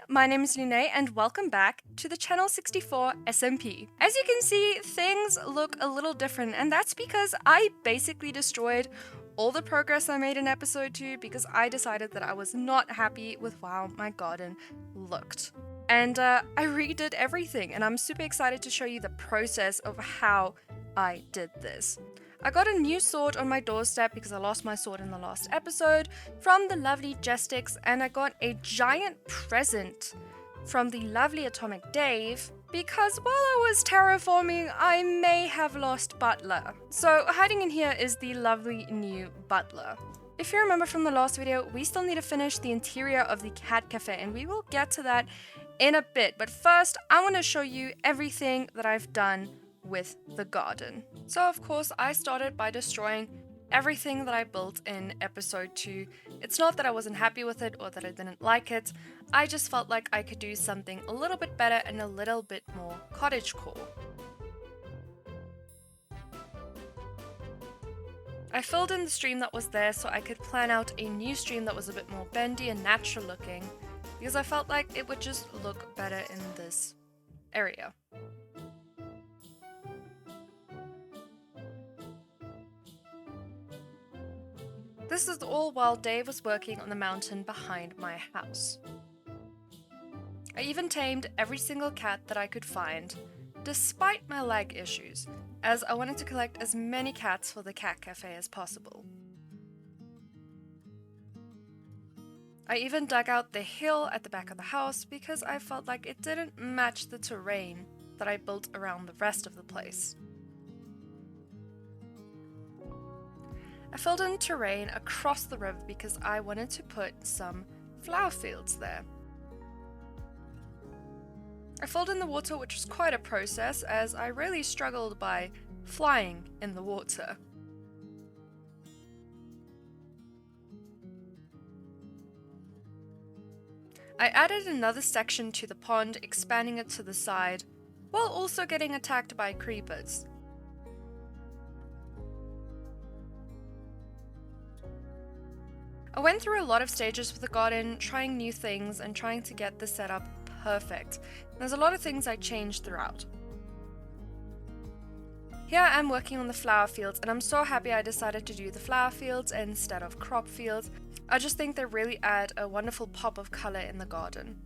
my name is Leoné and welcome back to the Channel64 SMP. As you can see, things look a little different, and that's because I basically destroyed all the progress I made in episode 2 because I decided that I was not happy with how my garden looked. And I redid everything, and I'm super excited to show you the process of how I did this. I got a new sword on my doorstep because I lost my sword in the last episode from the lovely Jestix, and I got a giant present from the lovely Atomic Dave because while I was terraforming, I may have lost Butler. So hiding in here is the lovely new Butler. If you remember from the last video, we still need to finish the interior of the cat cafe, and we will get to that in a bit. But first, I want to show you everything that I've done with the garden. So of course I started by destroying everything that I built in episode 2. It's not that I wasn't happy with it or that I didn't like it, I just felt like I could do something a little bit better and a little bit more cottagecore. I filled in the stream that was there so I could plan out a new stream that was a bit more bendy and natural looking, because I felt like it would just look better in this area. This is all while Dave was working on the mountain behind my house. I even tamed every single cat that I could find, despite my lag issues, as I wanted to collect as many cats for the cat cafe as possible. I even dug out the hill at the back of the house because I felt like it didn't match the terrain that I built around the rest of the place. I filled in terrain across the river because I wanted to put some flower fields there. I filled in the water, which was quite a process as I really struggled by flying in the water. I added another section to the pond, expanding it to the side, while also getting attacked by creepers. I went through a lot of stages with the garden, trying new things and trying to get the setup perfect. There's a lot of things I changed throughout. Here I am working on the flower fields, and I'm so happy I decided to do the flower fields instead of crop fields. I just think they really add a wonderful pop of color in the garden.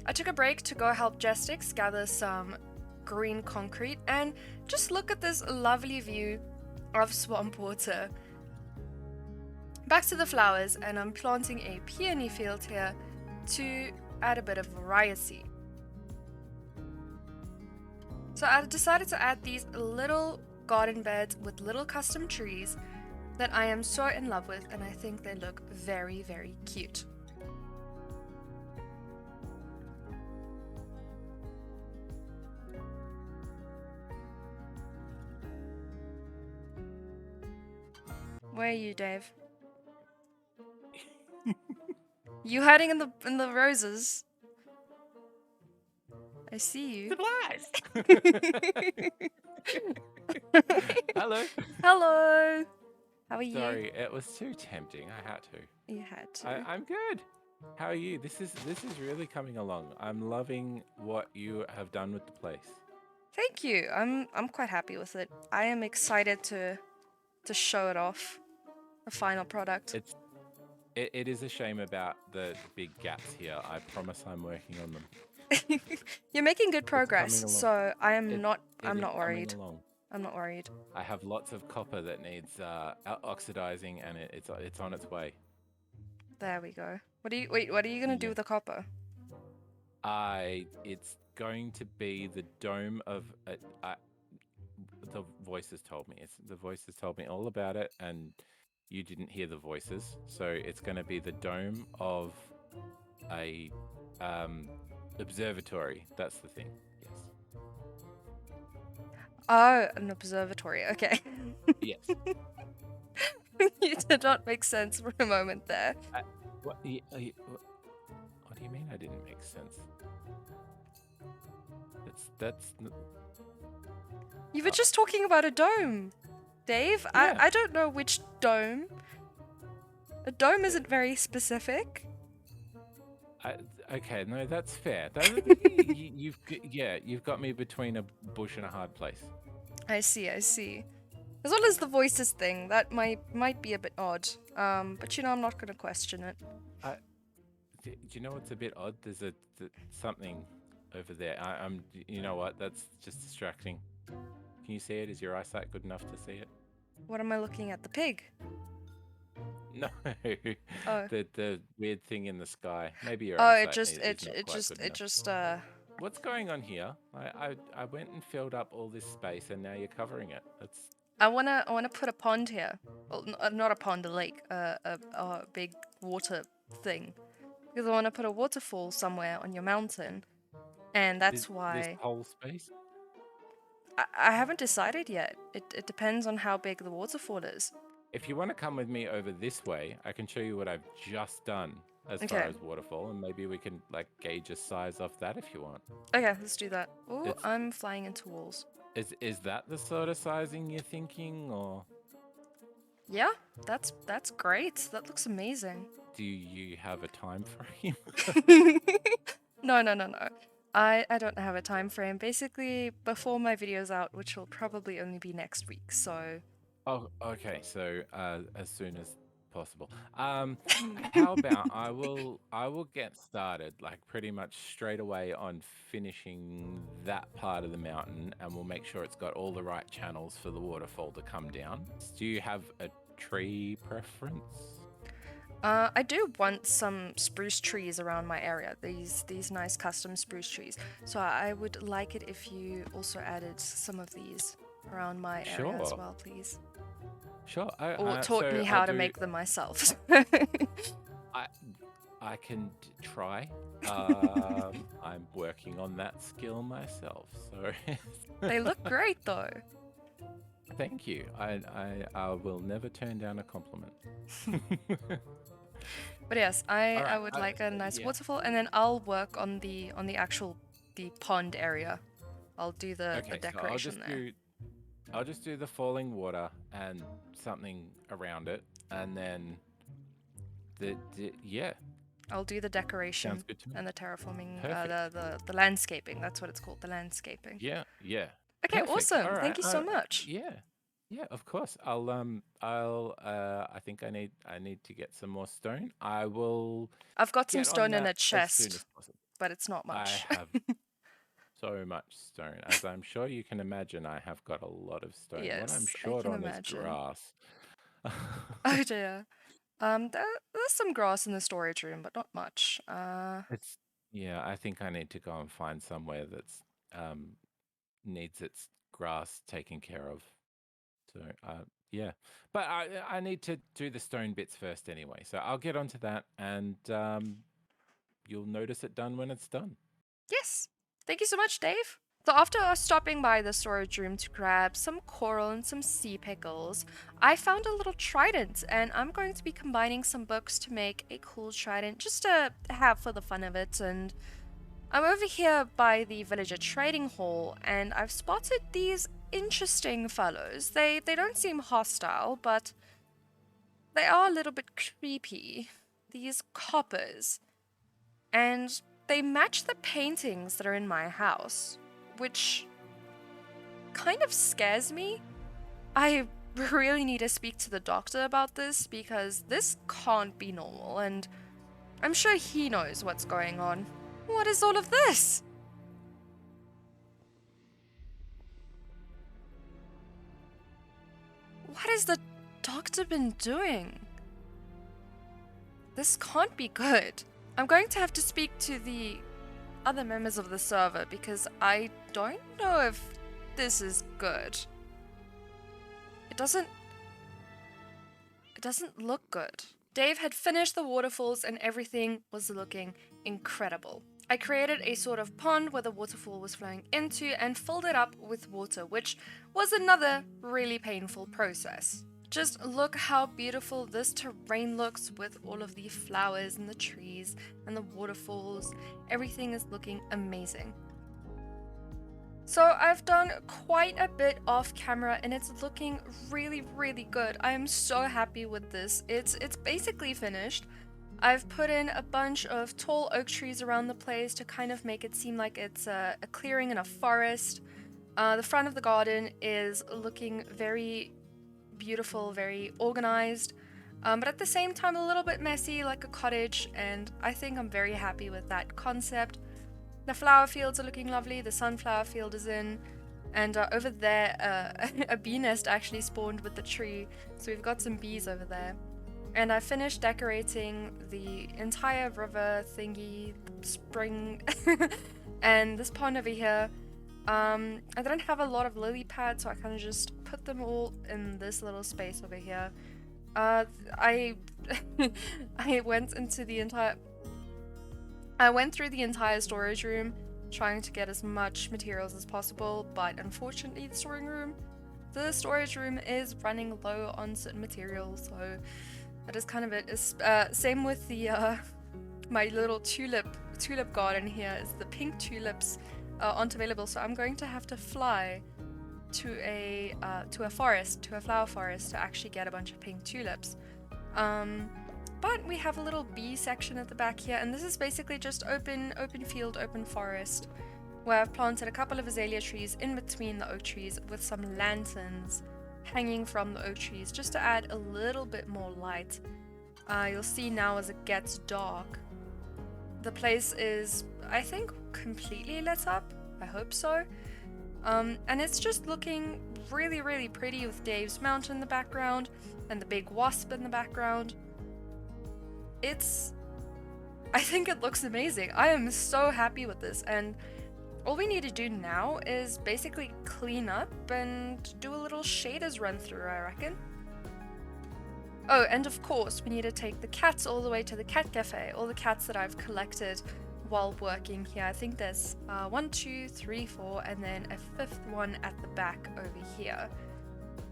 I took a break to go help Jestix gather some green concrete and just look at this lovely view of swamp water. Back to the flowers, and I'm planting a peony field here to add a bit of variety. So I decided to add these little garden beds with little custom trees that I am so in love with, and I think they look very, very cute. Where are you, Dave? You hiding in the roses? I see you. Surprise! Hello. Hello. How are you? Sorry, it was too tempting. I had to. You had to. I'm good. How are you? This is really coming along. I'm loving what you have done with the place. Thank you. I'm quite happy with it. I am excited to show it off. The final product. It is a shame about the big gaps here. I promise I'm working on them. You're making good progress, so I'm not worried. I'm not worried. I have lots of copper that needs oxidizing, and it's on its way. There we go. What are you gonna do with the copper? It's going to be the dome of the voices told me. The voices told me all about it, and you didn't hear the voices, so it's going to be the dome of a observatory. That's the thing. Yes. Oh, an observatory. Okay. Yes. You did not make sense for a moment there. What do you mean I didn't make sense? That's You were just talking about a dome, Dave. Yeah. I don't know which dome. A dome isn't very specific. Okay, no, that's fair. You've got me between a bush and a hard place. I see. As well as the voices thing, that might be a bit odd. But you know, I'm not gonna question it. Do you know what's a bit odd? There's something over there. You know what? That's just distracting. Can you see it? Is your eyesight good enough to see it? What am I looking at? The pig? No. Oh. The weird thing in the sky. Maybe your eyesight it just What's going on here? I went and filled up all this space, and now you're covering it. I wanna put a pond here. Well, not a pond, a lake. A big water thing. Because I wanna put a waterfall somewhere on your mountain, and that's why. This whole space. I haven't decided yet. It depends on how big the waterfall is. If you want to come with me over this way, I can show you what I've just done as far as waterfall, and maybe we can like gauge a size off that if you want. Okay, let's do that. Oh, I'm flying into walls. Is that the sort of sizing you're thinking, or? Yeah, that's great. That looks amazing. Do you have a time frame? No. I don't have a time frame. Basically, before my video's out, which will probably only be next week, so... Oh, okay. So, as soon as possible. How about I will get started like pretty much straight away on finishing that part of the mountain, and we'll make sure it's got all the right channels for the waterfall to come down. Do you have a tree preference? I do want some spruce trees around my area. These nice custom spruce trees. So I would like it if you also added some of these around my area as well, please. Sure. Or taught me how to make them myself. I can try. I'm working on that skill myself. So they look great though. Thank you. I will never turn down a compliment. But yes, I would like a nice waterfall, and then I'll work on the pond area. I'll do the decoration there. I'll just do the falling water and something around it, and then I'll do the decoration. Sounds good to me. And the terraforming, the landscaping. That's what it's called, the landscaping. Yeah. Okay, Perfect. awesome. Right. Thank you so much. Yeah, of course. I think I need to get some more stone. I've got some stone in a chest, but it's not much. I have so much stone. As I'm sure you can imagine, I have got a lot of stone. Yes, what I'm short on is grass. Oh dear. There's some grass in the storage room, but not much. I think I need to go and find somewhere that's needs its grass taken care of. So but I need to do the stone bits first anyway. So I'll get onto that, and you'll notice it done when it's done. Yes. Thank you so much, Dave. So after stopping by the storage room to grab some coral and some sea pickles, I found a little trident, and I'm going to be combining some books to make a cool trident just to have for the fun of it. And I'm over here by the villager trading hall, and I've spotted these interesting fellows. They don't seem hostile, but they are a little bit creepy. These coppers. And they match the paintings that are in my house, which kind of scares me. I really need to speak to the doctor about this, because this can't be normal, and I'm sure he knows what's going on. What is all of this? What has the doctor been doing? This can't be good. I'm going to have to speak to the other members of the server, because I don't know if this is good. It doesn't look good. Dave had finished the waterfalls and everything was looking incredible. I created a sort of pond where the waterfall was flowing into and filled it up with water, which was another really painful process. Just look how beautiful this terrain looks with all of the flowers and the trees and the waterfalls. Everything is looking amazing. So I've done quite a bit off camera and it's looking really, really good. I am so happy with this. It's basically finished. I've put in a bunch of tall oak trees around the place to kind of make it seem like it's a clearing in a forest. The front of the garden is looking very beautiful, very organized, but at the same time a little bit messy, like a cottage, and I think I'm very happy with that concept. The flower fields are looking lovely, the sunflower field is in, and over there a bee nest actually spawned with the tree, so we've got some bees over there. And I finished decorating the entire river thingy, spring, and this pond over here. I didn't have a lot of lily pads, so I kind of just put them all in this little space over here. I went through the entire storage room trying to get as much materials as possible, but unfortunately the storage room is running low on certain materials, so that is kind of it. Same with the my little tulip garden here. Is the pink tulips aren't available, so I'm going to have to fly to a flower forest to actually get a bunch of pink tulips. But we have a little bee section at the back here, and this is basically just open field, open forest, where I've planted a couple of azalea trees in between the oak trees with some lanterns hanging from the oak trees just to add a little bit more light. You'll see now as it gets dark, the place is, I think, completely lit up. I hope so. And it's just looking really, really pretty with Dave's mountain in the background and the big wasp in the background. I think it looks amazing. I am so happy with this, and all we need to do now is basically clean up and do a little shaders run through, I reckon. Oh, and of course, we need to take the cats all the way to the cat cafe, all the cats that I've collected while working here. I think there's 1, 2, 3, 4, and then a fifth one at the back over here.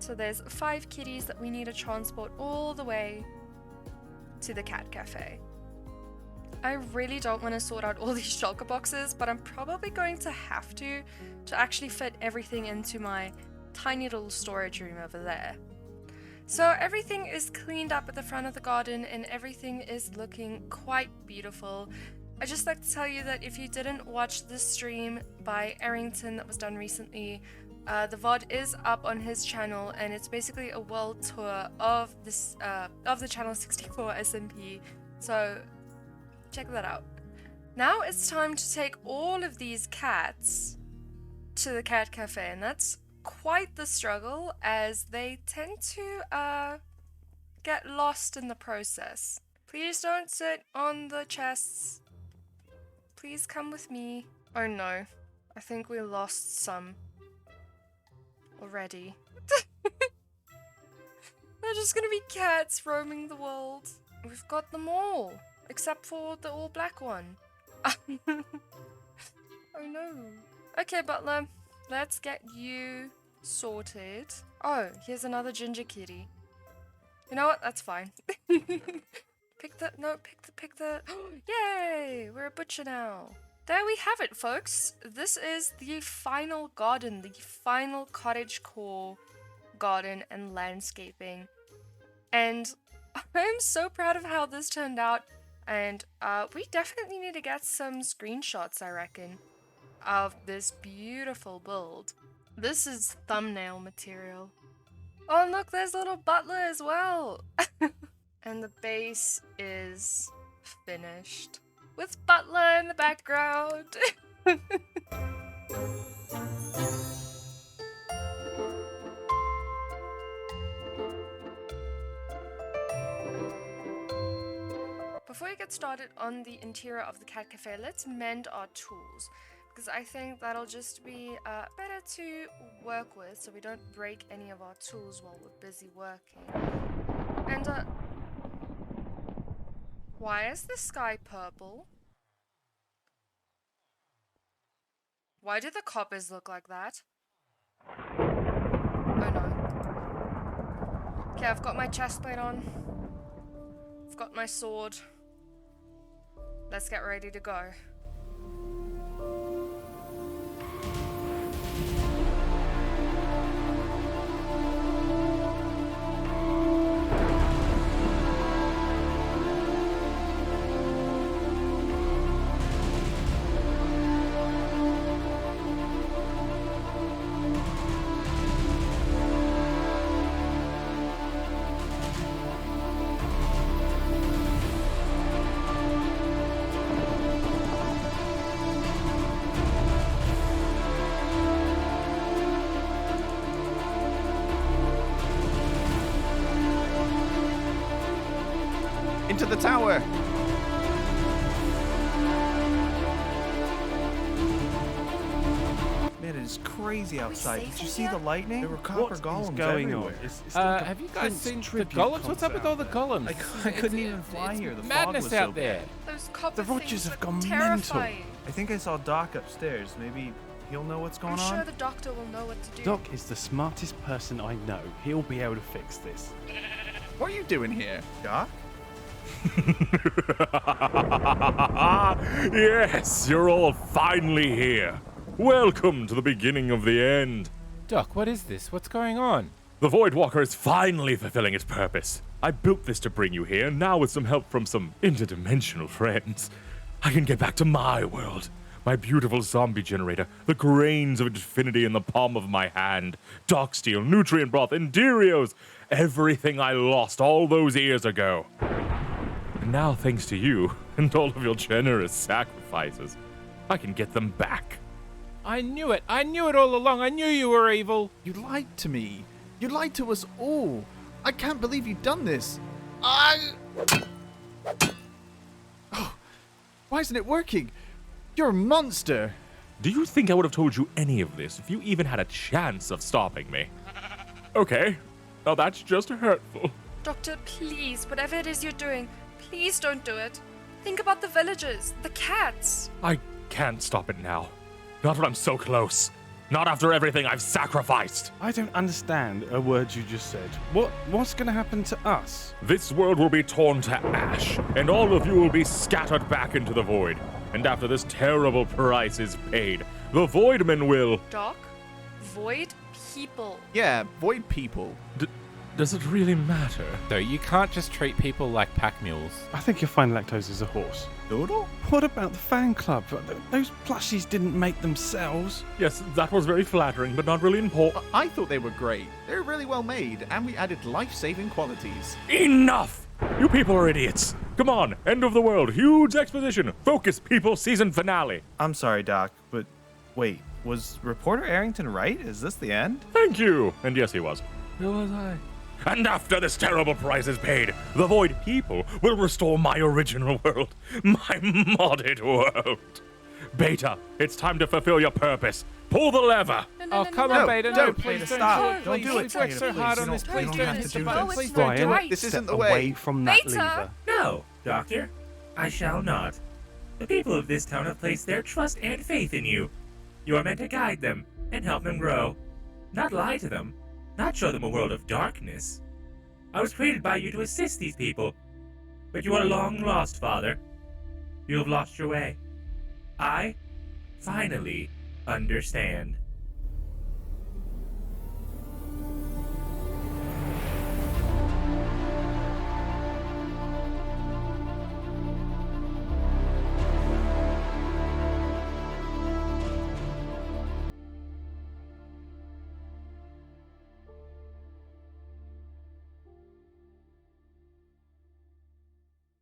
So there's 5 kitties that we need to transport all the way to the cat cafe. I really don't want to sort out all these shulker boxes, but I'm probably going to have to actually fit everything into my tiny little storage room over there. So everything is cleaned up at the front of the garden and everything is looking quite beautiful. I'd just like to tell you that if you didn't watch the stream by Arrington that was done recently, the VOD is up on his channel, and it's basically a world tour of this of the Channel64 SMP. So check that out. Now it's time to take all of these cats to the cat cafe, and that's quite the struggle as they tend to get lost in the process. Please don't sit on the chests. Please come with me. Oh no, I think we lost some already. They're just gonna be cats roaming the world. We've got them all, except for the all black one. Oh no. Okay, butler, let's get you sorted. Oh, here's another ginger kitty. You know what? That's fine. Pick the. Yay! We're a butcher now. There we have it, folks. This is the final garden, the final cottagecore garden and landscaping. And I'm so proud of how this turned out. And we definitely need to get some screenshots, I reckon, of this beautiful build. This is thumbnail material. Oh, look, there's a little butler as well. And the base is finished with butler in the background. Before we get started on the interior of the cat cafe, let's mend our tools, because I think that'll just be better to work with so we don't break any of our tools while we're busy working. And why is the sky purple? Why do the coppers look like that? Oh no. Okay, I've got my chestplate on. I've got my sword. Let's get ready to go. into the tower. Man, it is crazy outside. safe Did you in see here? the lightning? There were copper What is golems going everywhere. on? It's like a Have you guys Prince seen the tribute golems? What's up with all the concert. golems? I couldn't even fly it's here. The fog madness was so out there. bad. Those copper The Rogers things have look gone mental. terrifying. I think I saw Doc upstairs. Maybe he'll know what's going I'm on. sure the doctor will know what to do. Doc is the smartest person I know. He'll be able to fix this. What are you doing here? Doc? Yes, you're all finally here. Welcome to the beginning of the end. Doc, what is this? What's going on? The Voidwalker is finally fulfilling its purpose. I built this to bring you here, and now with some help from some interdimensional friends, I can get back to my world. My beautiful zombie generator, the grains of infinity in the palm of my hand, dark steel, nutrient broth, Enderios, everything I lost all those years ago. And now, thanks to you and all of your generous sacrifices, I can get them back. I knew it. I knew it all along. I knew you were evil. You lied to me. You lied to us all. I can't believe you've done this. Oh, why isn't it working? You're a monster. Do you think I would have told you any of this if you even had a chance of stopping me? Okay, now that's just hurtful. Doctor, please, whatever it is you're doing, please don't do it. Think about the villagers, the cats. I can't stop it now. Not when I'm so close. Not after everything I've sacrificed. I don't understand a word you just said. What's going to happen to us? This world will be torn to ash, and all of you will be scattered back into the void. And after this terrible price is paid, the Voidmen will... Doc? Void people. Yeah, void people. Does it really matter? So you can't just treat people like pack mules. I think you'll find Lactose is a horse. Doodle? What about the fan club? Those plushies didn't make themselves. Yes, that was very flattering, but not really important. I thought they were great. They're really well made, and we added life-saving qualities. Enough! You people are idiots. Come on, end of the world, huge exposition. Focus, people, season finale. I'm sorry, Doc, but wait, was reporter Arrington right? Is this the end? Thank you. And yes, he was. Where was I? And after this terrible price is paid, the Void people will restore my original world, my modded world. Beta, it's time to fulfill your purpose. Pull the lever. Oh, come on, Beta. No, don't, please Beta, don't stop. do it. Don't Please. do it, We've worked Beta, so please. hard You on this. don't- Please you don't don't have hit to the do button. this. Please don't do Brian, it. This step isn't the away way. from that Beta! lever. No, Doctor. I shall not. The people of this town have placed their trust and faith in you. You are meant to guide them and help them grow. Not lie to them. Not show them a world of darkness. I was created by you to assist these people. But you are long lost, Father. You have lost your way. I finally understand.